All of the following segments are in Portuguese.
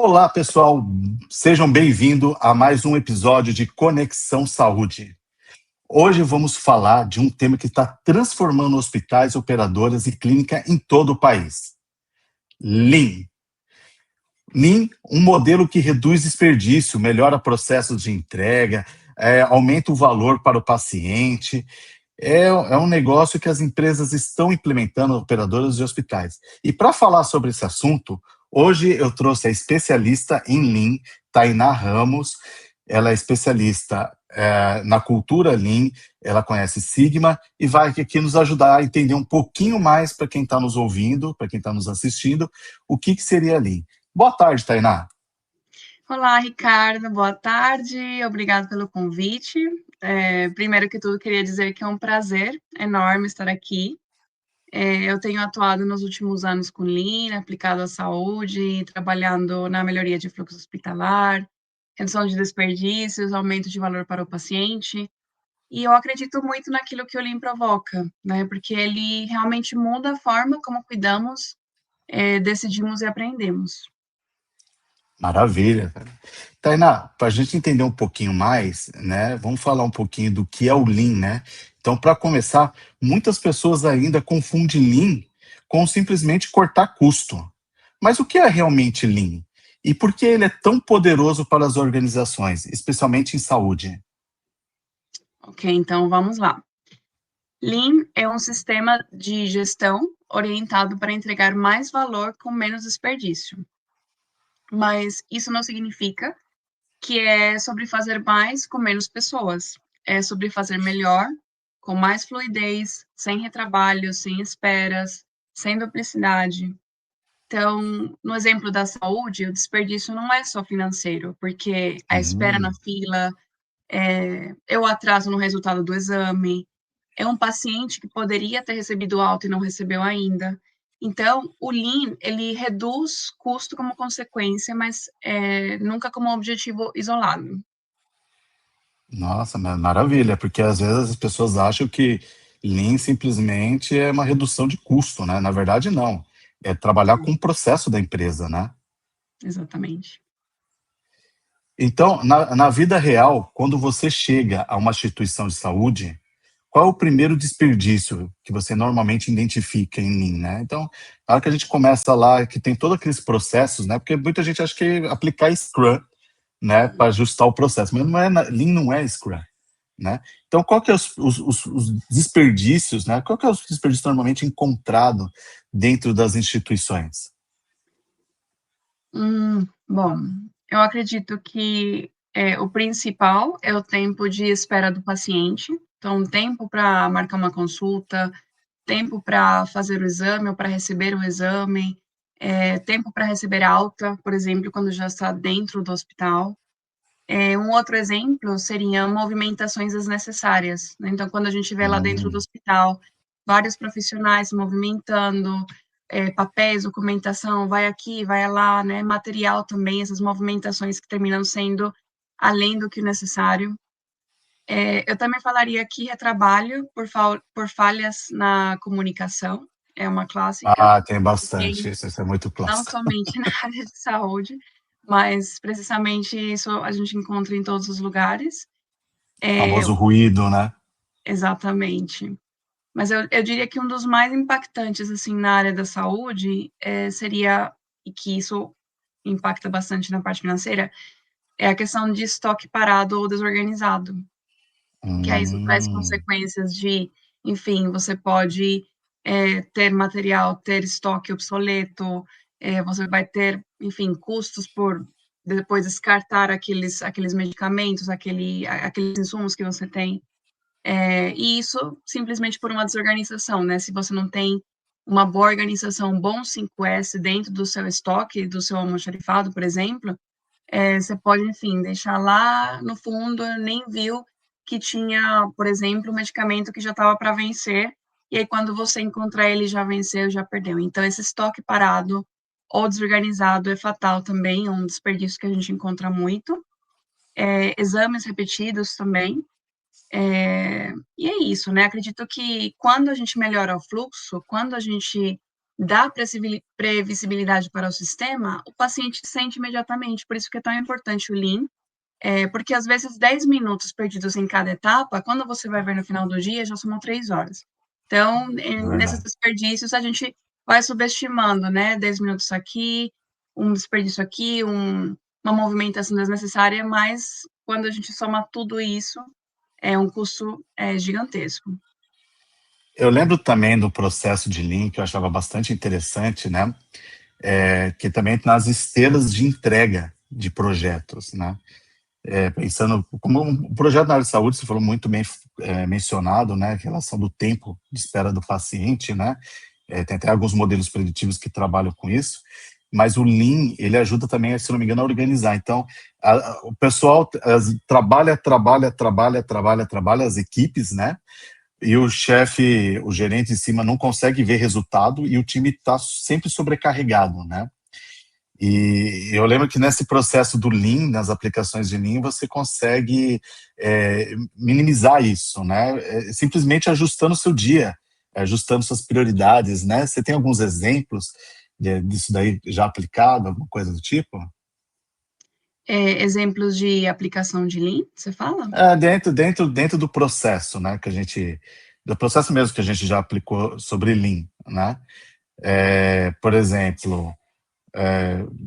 Olá, pessoal. Sejam bem-vindos a mais um episódio de Conexão Saúde. Hoje vamos falar de um tema que está transformando hospitais, operadoras e clínica em todo o país. Lean. Lean, um modelo que reduz desperdício, melhora processos de entrega, aumenta o valor para o paciente. É um negócio que as empresas estão implementando, operadoras de hospitais. E para falar sobre esse assunto, hoje eu trouxe a especialista em Lean, Tainá Ramos. Ela é especialista na cultura Lean, ela conhece Sigma e vai aqui nos ajudar a entender um pouquinho mais para quem está nos ouvindo, para quem está nos assistindo, o que seria Lean. Boa tarde, Tainá. Olá, Ricardo, boa tarde, obrigado pelo convite. Primeiro que tudo, queria dizer que é um prazer enorme estar aqui. Eu tenho atuado nos últimos anos com Lean, aplicado à saúde, trabalhando na melhoria de fluxo hospitalar, redução de desperdícios, aumento de valor para o paciente. E eu acredito muito naquilo que o Lean provoca, né? Porque ele realmente muda a forma como cuidamos, decidimos e aprendemos. Maravilha. Tainá, para a gente entender um pouquinho mais, né, vamos falar um pouquinho do que é o Lean, né? Então, para começar, muitas pessoas ainda confundem Lean com simplesmente cortar custo. Mas o que é realmente Lean? E por que ele é tão poderoso para as organizações, especialmente em saúde? Ok, então vamos lá. Lean é um sistema de gestão orientado para entregar mais valor com menos desperdício. Mas isso não significa que é sobre fazer mais com menos pessoas. É sobre fazer melhor, com mais fluidez, sem retrabalho, sem esperas, sem duplicidade. Então, no exemplo da saúde, o desperdício não é só financeiro, porque a espera na Hum. fila, é o atraso no resultado do exame, é um paciente que poderia ter recebido alta e não recebeu ainda. Então, o Lean, ele reduz custo como consequência, mas nunca como objetivo isolado. Nossa, maravilha, porque às vezes as pessoas acham que Lean simplesmente é uma redução de custo, né? Na verdade, não. É trabalhar com o processo da empresa, né? Exatamente. Então, na vida real, quando você chega a uma instituição de saúde, qual é o primeiro desperdício que você normalmente identifica em Lean, né? Então, na hora que a gente começa lá, que tem todos aqueles processos, né? Porque muita gente acha que aplicar Scrum, né, para ajustar o processo, mas não é, Lean não é Scrum, né? Então, qual que é os desperdícios, né? Qual que é os desperdícios normalmente encontrado dentro das instituições? Bom, eu acredito que o principal é o tempo de espera do paciente. Então, tempo para marcar uma consulta, tempo para fazer o exame ou para receber o exame, tempo para receber alta, por exemplo, quando já está dentro do hospital. Um outro exemplo seria movimentações desnecessárias, né? Então, quando a gente vê lá dentro do Hum. hospital vários profissionais se movimentando, papéis, documentação, vai aqui, vai lá, né? Material também, essas movimentações que terminam sendo além do que o necessário. Eu também falaria que retrabalho por falhas na comunicação, é uma clássica, Ah, tem e bastante, isso é muito não clássico. somente na área de saúde, mas precisamente isso a gente encontra em todos os lugares. É, Famoso ruído, né? exatamente. Mas eu diria que um dos mais impactantes, assim, na área da saúde, seria, e que isso impacta bastante na parte financeira, é a questão de estoque parado ou desorganizado. Que aí isso traz Hum. consequências de, enfim, você pode ter material, ter estoque obsoleto, você vai ter, enfim, custos por depois descartar aqueles medicamentos, aqueles insumos que você tem. E isso simplesmente por uma desorganização, né? Se você não tem uma boa organização, um bom 5S dentro do seu estoque, do seu almoxarifado, por exemplo, você pode, enfim, deixar lá no fundo, nem viu que tinha, por exemplo, um medicamento que já estava para vencer, e aí quando você encontrar ele já venceu, já perdeu. Então, esse estoque parado ou desorganizado é fatal também, é um desperdício que a gente encontra muito. Exames repetidos também. E é isso, né? Acredito que quando a gente melhora o fluxo, quando a gente dá previsibilidade para o sistema, o paciente sente imediatamente. Por isso que é tão importante o Lean, porque às vezes 10 minutos perdidos em cada etapa, quando você vai ver no final do dia, já somam 3 horas. Então, É nesses verdade. desperdícios, a gente vai subestimando, né? 10 minutos aqui, um desperdício aqui, uma movimentação desnecessária, mas quando a gente soma tudo isso, é um custo gigantesco. Eu lembro também do processo de Lean, que eu achava bastante interessante, né? Que também nas esteiras de entrega de projetos, né? Pensando como um projeto na área de saúde, você falou muito bem mencionado, né? A relação do tempo de espera do paciente, né? Tem até alguns modelos preditivos que trabalham com isso, mas o Lean, ele ajuda também, se não me engano, a organizar. Então, o pessoal trabalha, as equipes, né? E o chefe, o gerente em cima não consegue ver resultado e o time está sempre sobrecarregado, né? E eu lembro que nesse processo do Lean, nas aplicações de Lean, você consegue minimizar isso, né? Simplesmente ajustando o seu dia, ajustando suas prioridades, né? Você tem alguns exemplos disso daí já aplicado, alguma coisa do tipo? Exemplos de aplicação de Lean, você fala? Dentro do processo, né? Do processo mesmo que a gente já aplicou sobre Lean, né? Por exemplo,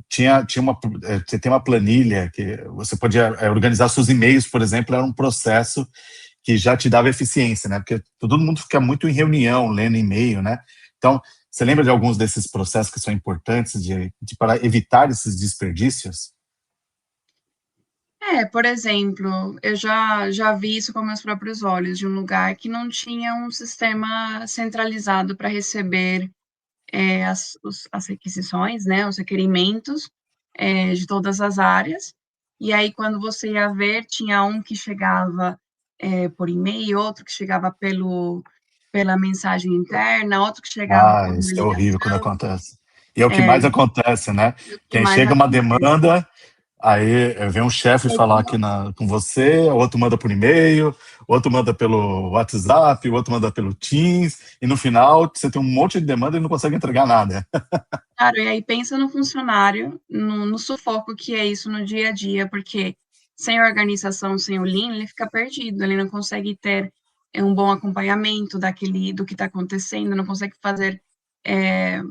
você tem uma planilha que você podia organizar seus e-mails, por exemplo, era um processo que já te dava eficiência, né? Porque todo mundo fica muito em reunião, lendo e-mail, né? Então, você lembra de alguns desses processos que são importantes para evitar esses desperdícios? Por exemplo, eu já vi isso com meus próprios olhos, de um lugar que não tinha um sistema centralizado para receber as requisições, né, os requerimentos de todas as áreas. E aí, quando você ia ver, tinha um que chegava por e-mail, outro que chegava pela mensagem interna, outro que chegava por uma Isso é horrível quando ligação. acontece. E é o que É, mais acontece, né? e o que Quem mais chega uma acontece? demanda, aí vem um chefe E aí, falar aqui com você, o outro manda por e-mail, o outro manda pelo WhatsApp, o outro manda pelo Teams, e no final você tem um monte de demanda e não consegue entregar nada. claro, e aí pensa no funcionário, no sufoco que é isso no dia a dia, porque sem organização, sem o Lean, ele fica perdido, ele não consegue ter um bom acompanhamento do que está acontecendo, não consegue fazer é,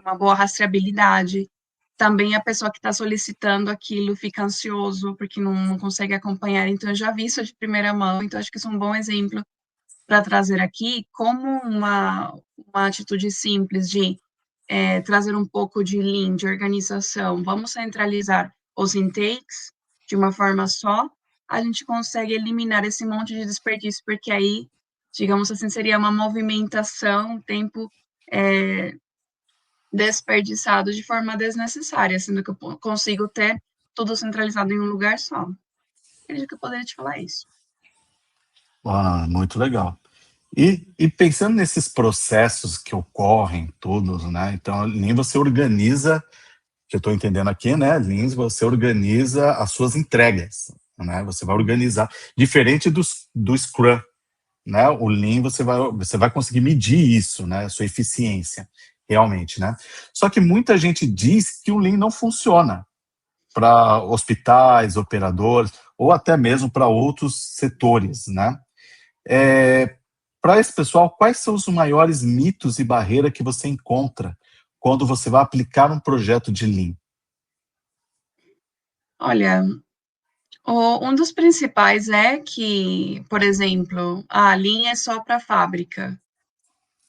uma boa rastreabilidade. Também a pessoa que está solicitando aquilo fica ansioso, porque não consegue acompanhar. Então, eu já vi isso de primeira mão, então acho que isso é um bom exemplo para trazer aqui como uma atitude simples de trazer um pouco de lean, de organização, vamos centralizar os intakes de uma forma só, a gente consegue eliminar esse monte de desperdício, porque aí, digamos assim, seria uma movimentação, tempo desperdiçado de forma desnecessária, sendo que eu consigo ter tudo centralizado em um lugar só. Acredito que eu poderia te falar isso. Muito legal. E pensando nesses processos que ocorrem todos, né? Então, nem você organiza, que eu estou entendendo aqui, né, Lins, você organiza as suas entregas, né? Você vai organizar, diferente do Scrum, né? O Lean você vai conseguir medir isso, né? A sua eficiência, realmente, né? Só que muita gente diz que o Lean não funciona para hospitais, operadores, ou até mesmo para outros setores, né? Para esse pessoal, quais são os maiores mitos e barreiras que você encontra quando você vai aplicar um projeto de Lean? Olha, um dos principais é que, por exemplo, a linha é só para fábrica.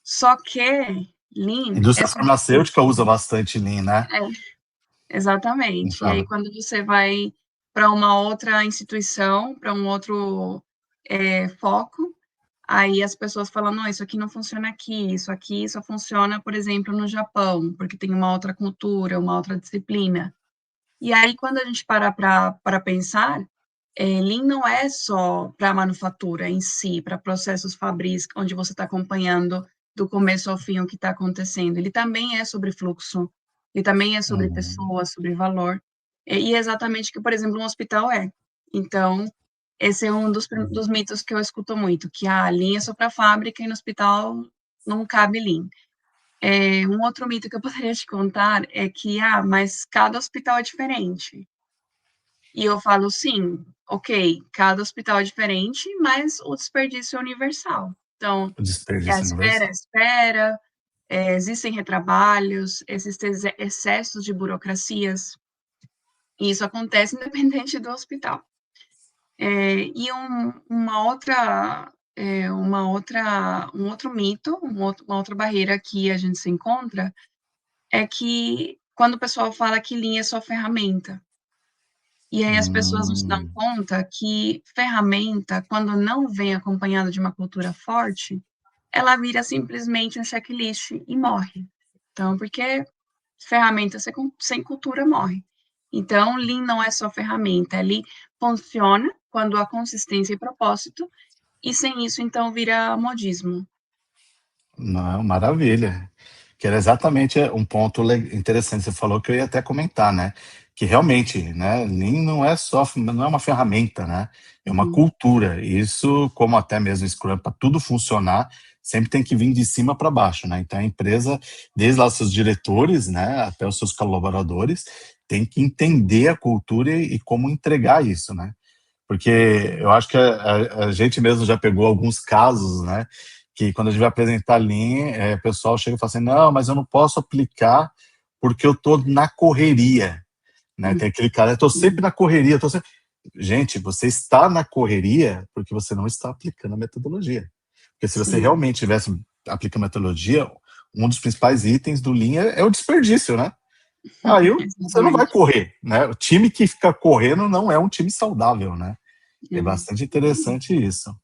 Só que A Lean é indústria sobre farmacêutica fluxo. usa bastante Lean, né? Exatamente. E aí, Então, quando você vai para uma outra instituição, para um outro foco, aí as pessoas falam, não, isso aqui não funciona aqui, isso aqui só funciona, por exemplo, no Japão, porque tem uma outra cultura, uma outra disciplina. E aí, quando a gente para pensar, Lean não é só para a manufatura em si, para processos fabris, onde você está acompanhando do começo ao fim o que está acontecendo. Ele também é sobre fluxo, ele também é sobre uhum, pessoas, sobre valor. E é exatamente o que, por exemplo, um hospital é. Então, esse é um dos mitos que eu escuto muito, que a Lean é só para a fábrica e no hospital não cabe Lean. Um outro mito que eu poderia te contar é que, mas cada hospital é diferente. E eu falo, sim, ok, cada hospital é diferente, mas o desperdício é universal. Então, O desperdício universal. espera, existem retrabalhos, existem excessos de burocracias, e isso acontece independente do hospital. E um outro mito, uma outra barreira que a gente se encontra é que quando o pessoal fala que linha é só ferramenta, e aí as pessoas não se dão Hum, conta que ferramenta, quando não vem acompanhada de uma cultura forte, ela vira simplesmente um checklist e morre. Então, porque ferramenta sem cultura morre. Então, Lean não é só ferramenta, ele funciona quando há consistência e propósito, e sem isso, então, vira modismo. não, maravilha. Que era exatamente um ponto interessante que você falou, que eu ia até comentar, né? Que realmente, né, Lean não é uma ferramenta, né? É uma Uhum. cultura. E isso, como até mesmo Scrum, para tudo funcionar, sempre tem que vir de cima para baixo, né? Então a empresa, desde lá os seus diretores, né, até os seus colaboradores, tem que entender a cultura e como entregar isso, né? Porque eu acho que a gente mesmo já pegou alguns casos, né? Que quando a gente vai apresentar a linha, o pessoal chega e fala assim: não, mas eu não posso aplicar porque eu estou na correria, né? Tem aquele cara, eu estou sempre na correria, tô sempre... Gente, você está na correria porque você não está aplicando a metodologia. Porque se você Sim, realmente tivesse aplicando a metodologia, um dos principais itens do Lean é o desperdício, né? Aí você não vai exatamente. correr, né? O time que fica correndo não é um time saudável, né? É É. bastante interessante isso.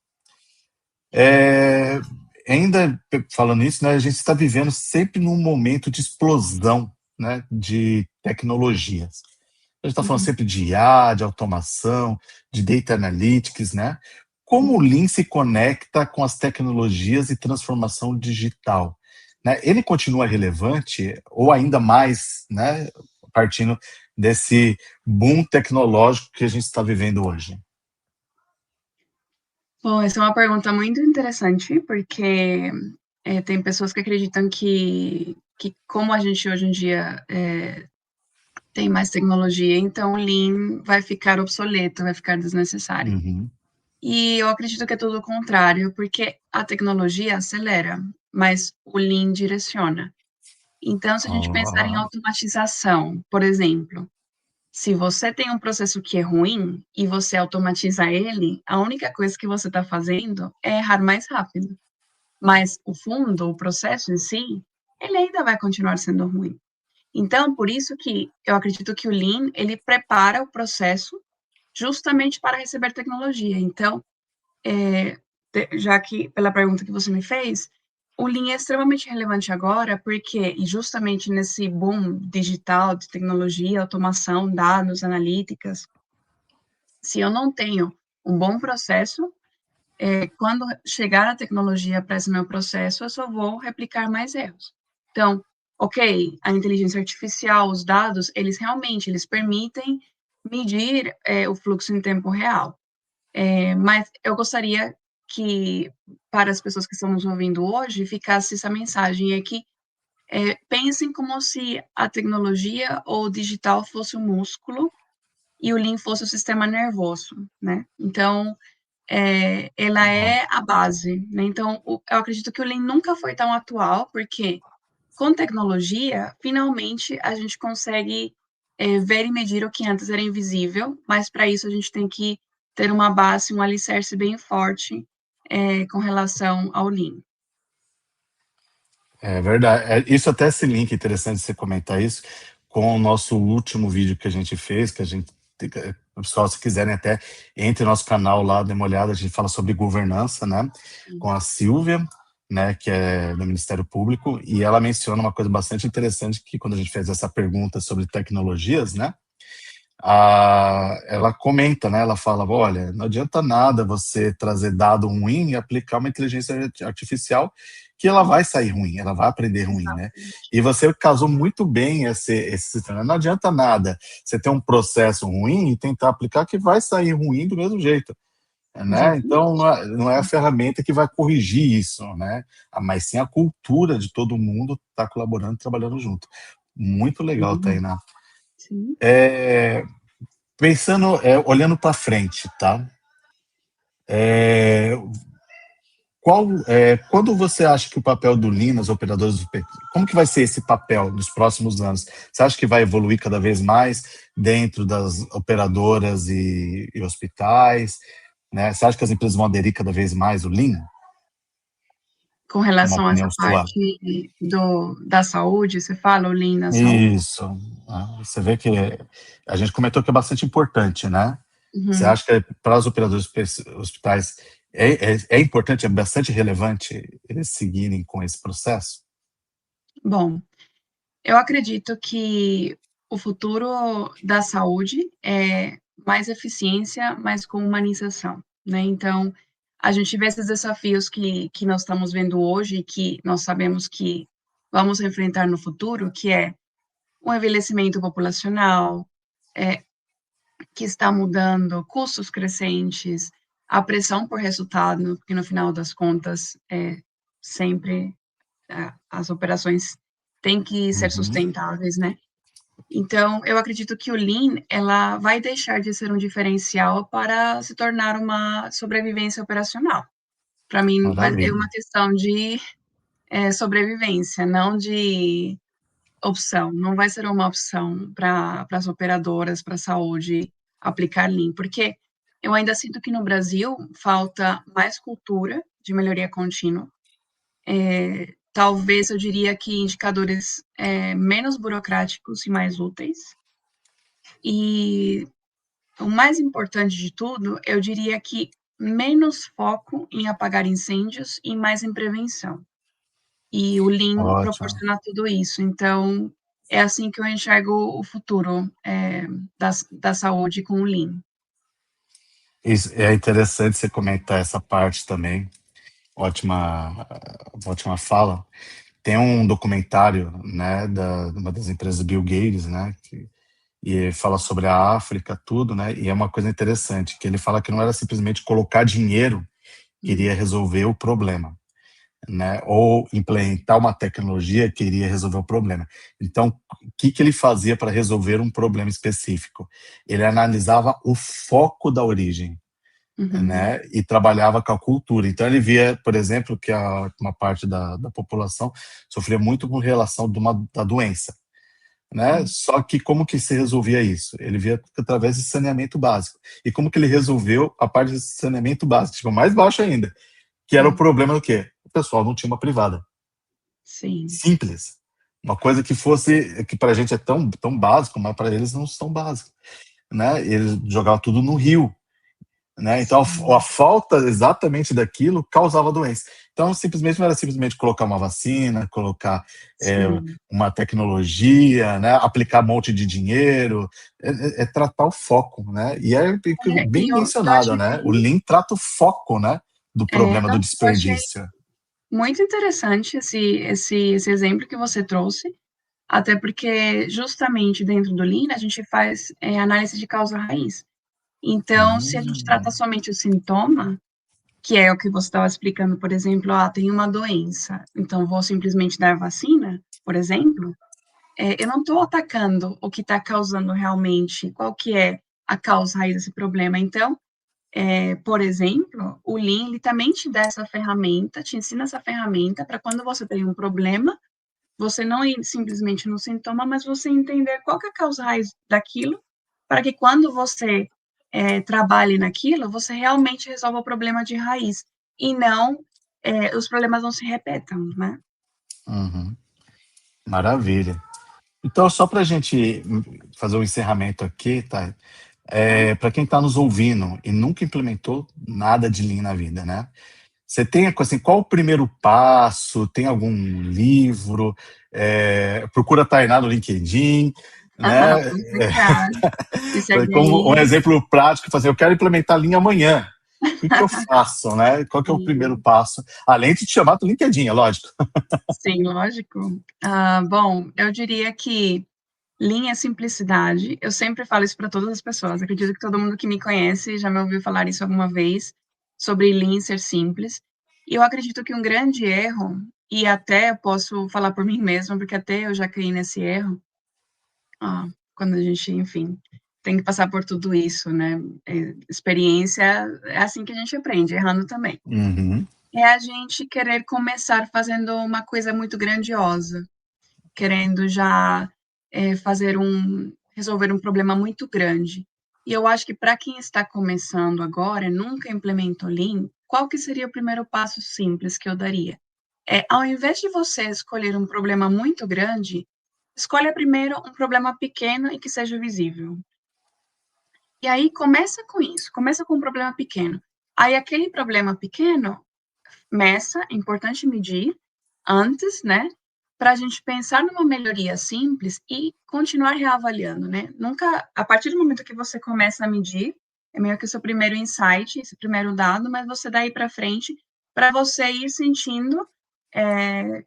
É, ainda falando isso, né, a gente está vivendo sempre num momento de explosão, né, de tecnologias. A gente está falando Uhum, sempre de IA, de automação, de data analytics, né? Como o uhum. Lean se conecta com as tecnologias e transformação digital? Né? Ele continua relevante ou ainda mais, né, partindo desse boom tecnológico que a gente está vivendo hoje? Bom, essa é uma pergunta muito interessante, porque tem pessoas que acreditam que como a gente hoje em dia tem mais tecnologia, então o Lean vai ficar obsoleto, vai ficar desnecessário. Uhum. E eu acredito que é tudo o contrário, porque a tecnologia acelera, mas o Lean direciona. Então, se a gente pensar em Oh, automatização, por exemplo, se você tem um processo que é ruim e você automatiza ele, a única coisa que você está fazendo é errar mais rápido. Mas o fundo, o processo em si, ele ainda vai continuar sendo ruim. Então, por isso que eu acredito que o Lean, ele prepara o processo justamente para receber tecnologia. Então, já que pela pergunta que você me fez, o Lean é extremamente relevante agora, porque e justamente nesse boom digital de tecnologia, automação, dados, analíticas, se eu não tenho um bom processo, quando chegar a tecnologia para esse meu processo, eu só vou replicar mais erros. Então, ok, a inteligência artificial, os dados, eles permitem medir o fluxo em tempo real. Mas eu gostaria que, para as pessoas que estão nos ouvindo hoje, ficasse essa mensagem, é que pensem como se a tecnologia ou o digital fosse o músculo e o Lean fosse o sistema nervoso, né? Então, ela oh. é a base, né? Então, eu acredito que o Lean nunca foi tão atual, porque com tecnologia, finalmente, a gente consegue ver e medir o que antes era invisível, mas para isso a gente tem que ter uma base, um alicerce bem forte com relação ao Lean. É verdade. Isso até esse link interessante você comentar isso com o nosso último vídeo que a gente fez, que a gente, pessoal, se quiserem até entre no nosso canal lá, dê uma olhada, a gente fala sobre governança, né, com a Silvia, né, que é do Ministério Público, e ela menciona uma coisa bastante interessante que quando a gente fez essa pergunta sobre tecnologias, né, ela comenta, né? Ela fala: olha, não adianta nada você trazer dado ruim e aplicar uma inteligência artificial que ela vai sair ruim, ela vai aprender ruim, né? Exatamente. E você casou muito bem esse sistema. Não adianta nada você ter um processo ruim e tentar aplicar que vai sair ruim do mesmo jeito. né? Então, exatamente. não é a ferramenta que vai corrigir isso, né? Mas sim a cultura de todo mundo estar colaborando, trabalhando junto. Muito legal, Sim, Tainá. sim. Pensando, olhando para frente, tá? É, quando você acha que o papel do Lean nas operadoras do PT, como que vai ser esse papel nos próximos anos? Você acha que vai evoluir cada vez mais dentro das operadoras e hospitais? Né? Você acha que as empresas vão aderir cada vez mais ao Lean? Com Uma relação a essa opinião sua? parte da saúde, você fala o Lean na saúde? Isso. Você vê que a gente comentou que é bastante importante, né? Você Uhum. acha que para os operadores hospitais é importante, é bastante relevante eles seguirem com esse processo? Bom, eu acredito que o futuro da saúde é mais eficiência, mas com humanização, né? Então, a gente vê esses desafios que nós estamos vendo hoje e que nós sabemos que vamos enfrentar no futuro, que é o envelhecimento populacional, é, que está mudando, custos crescentes, a pressão por resultado, porque no final das contas, sempre as operações têm que ser Uhum. sustentáveis, né? Então, eu acredito que o Lean, ela vai deixar de ser um diferencial para se tornar uma sobrevivência operacional. Para mim, é Maravilha. uma questão de sobrevivência, não de opção. Não vai ser uma opção para as operadoras, para a saúde, aplicar Lean, porque eu ainda sinto que no Brasil falta mais cultura de melhoria contínua. Talvez eu diria que indicadores menos burocráticos e mais úteis. E o mais importante de tudo, eu diria que menos foco em apagar incêndios e mais em prevenção. E o Lean Ótimo. proporciona tudo isso. Então, é assim que eu enxergo o futuro da saúde com o Lean. Isso, é interessante você comentar essa parte também. Ótima fala. Tem um documentário, né, de uma das empresas Bill Gates, né, e fala sobre a África, tudo, né, e é uma coisa interessante, que ele fala que não era simplesmente colocar dinheiro que Hum, iria resolver o problema, né, ou implementar uma tecnologia que iria resolver o problema. Então, o que que ele fazia para resolver um problema específico? Ele analisava o foco da origem, uhum, né, e trabalhava com a cultura. Então ele via, por exemplo, que uma parte da população sofria muito com relação da doença, né? sim. Só que como que se resolvia isso? Ele via através de saneamento básico. E como que ele resolveu a parte de saneamento básico, tipo, mais baixo ainda, que era o Hum, problema do quê? O pessoal não tinha uma privada. sim. Simples. Uma coisa que fosse, que para a gente é tão básico, mas para eles não são básico, né? Eles jogavam tudo no rio, né? Então, a Sim. falta exatamente daquilo causava doença. Então, simplesmente não era simplesmente colocar uma vacina, colocar é, Sim. uma tecnologia, né? Aplicar um monte de dinheiro, é tratar o foco, né? E é E bem eu mencionado, achei né? O Lean trata o foco, né? Do problema do nossa, eu achei desperdício. muito interessante esse exemplo que você trouxe, até porque justamente dentro do Lean a gente faz análise de causa raiz. Então, se a gente trata Hum, somente o sintoma, que é o que você estava explicando, por exemplo, tem uma doença, então vou simplesmente dar vacina, por exemplo, eu não estou atacando o que está causando realmente, qual que é a causa raiz desse problema. Então, por exemplo, o Lean, ele também te dá essa ferramenta, te ensina essa ferramenta para quando você tem um problema, você não ir simplesmente no sintoma, mas você entender qual que é a causa raiz daquilo, para que quando você trabalhe naquilo, você realmente resolva o problema de raiz, e não, os problemas não se repetam, né? uhum, maravilha. Então, só para a gente fazer o encerramento aqui, tá? Para quem está nos ouvindo e nunca implementou nada de Lean na vida, né? Você tem, assim, qual o primeiro passo? Tem algum livro? Procura a Tainá no LinkedIn, né? Pode deixar, me segue Como um aí, exemplo prático, fazer, eu quero implementar Lean amanhã. O que que eu faço, né? Qual que é o primeiro sim, passo? Além de te chamar do LinkedIn, é lógico. sim, lógico. Bom, eu diria que linha simplicidade, eu sempre falo isso para todas as pessoas, acredito que todo mundo que me conhece já me ouviu falar isso alguma vez. sobre Lean ser simples. E eu acredito que um grande erro, e até posso falar por mim mesma, porque até eu já caí nesse erro, quando a gente, enfim, tem que passar por tudo isso, né? Experiência é assim que a gente aprende, errando também. Uhum. É a gente querer começar fazendo uma coisa muito grandiosa, querendo já resolver um problema muito grande. E eu acho que para quem está começando agora, nunca implementou Lean, qual que seria o primeiro passo simples que eu daria? Ao invés de você escolher um problema muito grande, escolha primeiro um problema pequeno e que seja visível. E aí começa com isso, começa com um problema pequeno. Aí aquele problema pequeno, é importante medir antes, né? Para a gente pensar numa melhoria simples e continuar reavaliando, né? Nunca, a partir do momento que você começa a medir, é meio que o seu primeiro insight, esse primeiro dado, mas você daí para frente, para você ir sentindo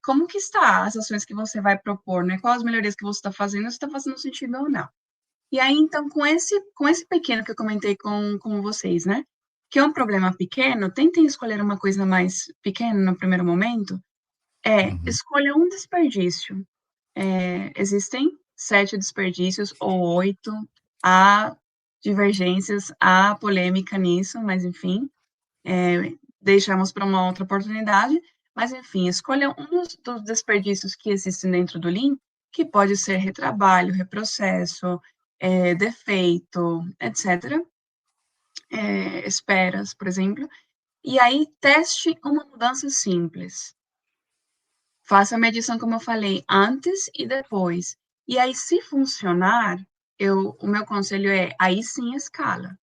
como que está as ações que você vai propor, né? Quais as melhorias que você está fazendo, se está fazendo sentido ou não. E aí, então, com esse pequeno que eu comentei com vocês, né? Que é um problema pequeno, tentem escolher uma coisa mais pequena no primeiro momento, Uhum. escolha um desperdício. Existem 7 desperdícios ou 8, há divergências, há polêmica nisso, mas enfim, deixamos para uma outra oportunidade. Mas enfim, escolha um dos desperdícios que existem dentro do Lean, que pode ser retrabalho, reprocesso, defeito, etc. Esperas, por exemplo. E aí teste uma mudança simples. Faça a medição, como eu falei, antes e depois. E aí, se funcionar, o meu conselho aí sim escala.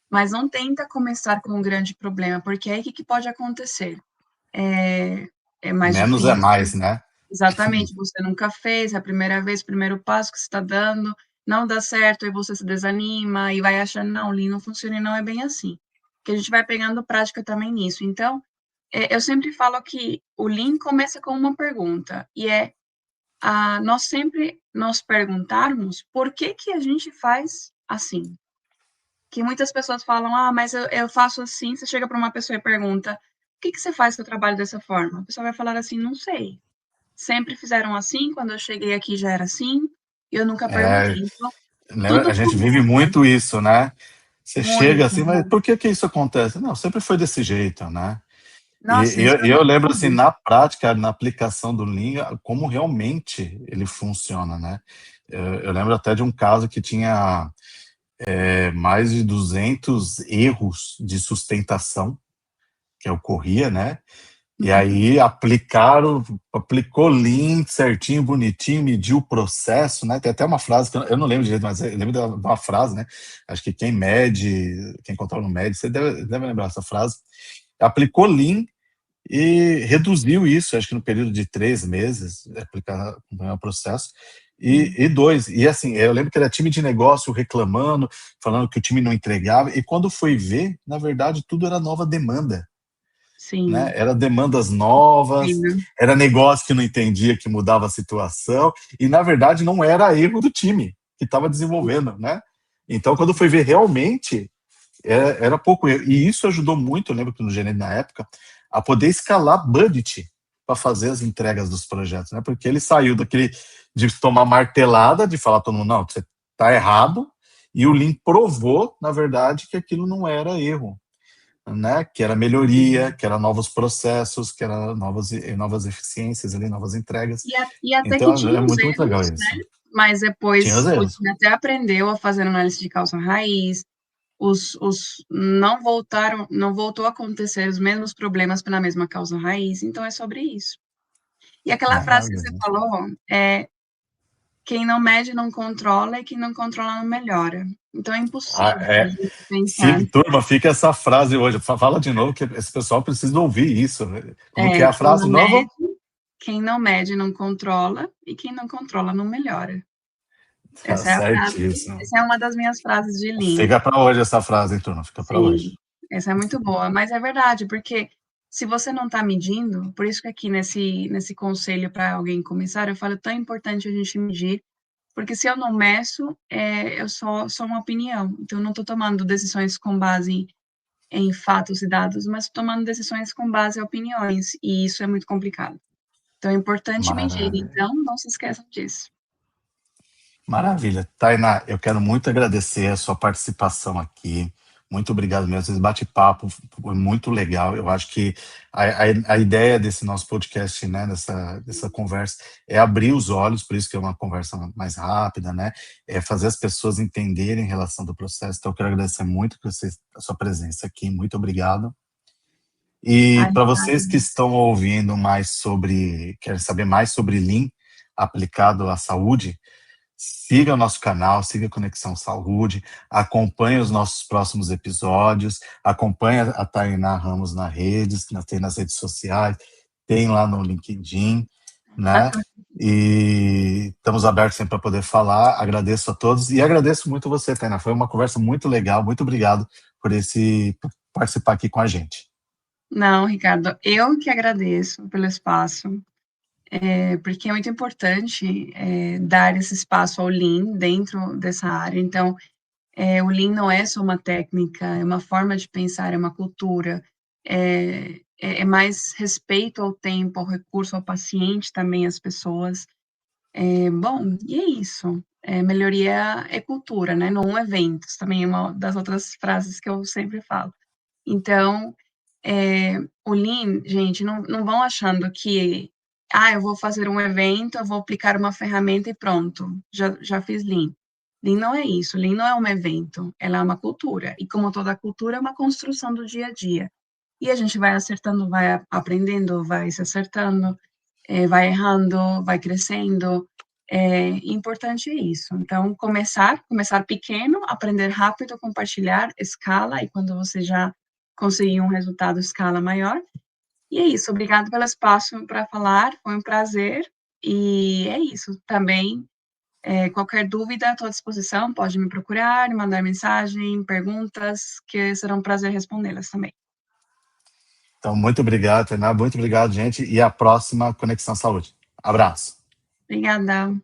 Mas não tenta começar com um grande problema, porque aí o que pode acontecer? É mais Menos é difícil. mais, né? Exatamente, você nunca fez, é a primeira vez, primeiro passo que você está dando, não dá certo, aí você se desanima e vai achando, não, o Lean não funciona e não é bem assim. Que a gente vai pegando prática também nisso. Então, eu sempre falo que o Lean começa com uma pergunta, e nós sempre nos perguntarmos por que que a gente faz assim. Que muitas pessoas falam, mas eu faço assim, você chega para uma pessoa e pergunta, por que que você faz seu trabalho dessa forma? A pessoa vai falar assim, não sei. Sempre fizeram assim, quando eu cheguei aqui já era assim, e eu nunca perguntei. É, Então, lembra, tudo a gente vive começa muito isso, né? Você chega muito, assim, mas por que que isso acontece? Não, sempre foi desse jeito, né? E nossa, isso eu é lembro assim, tudo. na prática, na aplicação do Lean, como realmente ele funciona, né? Eu lembro até de um caso que tinha mais de 200 erros de sustentação que ocorria, né? E Uhum. aí aplicou Lean certinho, bonitinho, mediu o processo, né? Tem até uma frase que eu não lembro direito, mas eu lembro de uma frase, né? Acho que quem mede, quem controla no mede, você deve lembrar essa frase. Aplicou Lean e reduziu isso, acho que no período de 3 meses, aplicar o processo. E dois, e assim, eu lembro que era time de negócio reclamando, falando que o time não entregava, e quando foi ver, na verdade, tudo era nova demanda, né? Sim, Era demandas novas, sim, era negócio que não entendia, que mudava a situação, e na verdade não era erro do time que estava desenvolvendo, né? Então, quando foi ver realmente, era pouco erro. E isso ajudou muito, eu lembro que no gerente na época, a poder escalar budget para fazer as entregas dos projetos, né? Porque ele saiu daquele de tomar martelada, de falar para todo mundo, não, você está errado, e o Lean provou, na verdade, que aquilo não era erro, né? Que era melhoria, que era novos processos, que era novas eficiências ali, novas entregas. e até que Então tinha é os muito, muito legal erros, isso. né, mas Tinha os depois o erros. time até aprendeu a fazer análise de causa raiz, não voltou a acontecer os mesmos problemas pela mesma causa raiz, então é sobre isso. E aquela frase que você Maravilha. falou, é quem não mede não controla e quem não controla não melhora. Então é Ah, impossível a gente pensar, Turma, fica essa frase hoje. Fala de novo, que esse pessoal precisa ouvir isso. Como que é a quem frase não de mede, novo? quem não mede não controla e quem não controla não melhora. Tá Essa é a frase, certíssimo. essa é uma das minhas frases de Lean. Fica para hoje essa frase, hein, turma? Fica para hoje. Sim, essa é muito boa, mas é verdade, porque se você não está medindo, por isso que aqui nesse conselho para alguém começar, eu falo tão importante a gente medir, porque se eu não meço, eu sou uma opinião, então eu não estou tomando decisões com base em fatos e dados, mas tomando decisões com base em opiniões, e isso é muito complicado. Então, é importante medir, Maravilha. então não se esqueçam disso. Maravilha. Tainá, eu quero muito agradecer a sua participação aqui. Muito obrigado mesmo. Esse bate-papo foi muito legal. Eu acho que a ideia desse nosso podcast, né, dessa conversa, é abrir os olhos, por isso que é uma conversa mais rápida, né? É fazer as pessoas entenderem em relação do processo. Então, eu quero agradecer muito por a sua presença aqui. Muito obrigado. E Ai, para vocês que estão ouvindo mais sobre, querem saber mais sobre Lean aplicado à saúde, siga o nosso canal, siga a Conexão Saúde, acompanhe os nossos próximos episódios, acompanhe a Tainá Ramos nas redes, tem nas redes sociais, tem lá no LinkedIn, né? E estamos abertos sempre para poder falar. Agradeço a todos e agradeço muito você, Tainá. Foi uma conversa muito legal. Muito obrigado por participar aqui com a gente. Não, Ricardo, eu que agradeço pelo espaço, porque é muito importante dar esse espaço ao Lean dentro dessa área. Então, o Lean não é só uma técnica, é uma forma de pensar, é uma cultura, é mais respeito ao tempo, ao recurso, ao paciente também, às pessoas. Bom, e é isso. Melhoria é cultura, né? Não eventos, também é uma das outras frases que eu sempre falo. Então, o Lean, gente, não vão achando que, eu vou fazer um evento, eu vou aplicar uma ferramenta e pronto, já fiz Lean. Lean não é isso, Lean não é um evento, ela é uma cultura. E como toda cultura, é uma construção do dia a dia. E a gente vai acertando, vai aprendendo, vai se acertando, vai errando, vai crescendo. Importante é isso. Então, começar pequeno, aprender rápido, compartilhar, escala, e quando você já conseguir um resultado escala maior. E é isso. Obrigado pelo espaço para falar, foi um prazer. E é isso. Também, qualquer dúvida, estou à disposição, pode me procurar, mandar mensagem, perguntas, que será um prazer respondê-las também. Então, muito obrigado, Tainá. Muito obrigado, gente. E a próxima Conexão Saúde. Abraço. Obrigada.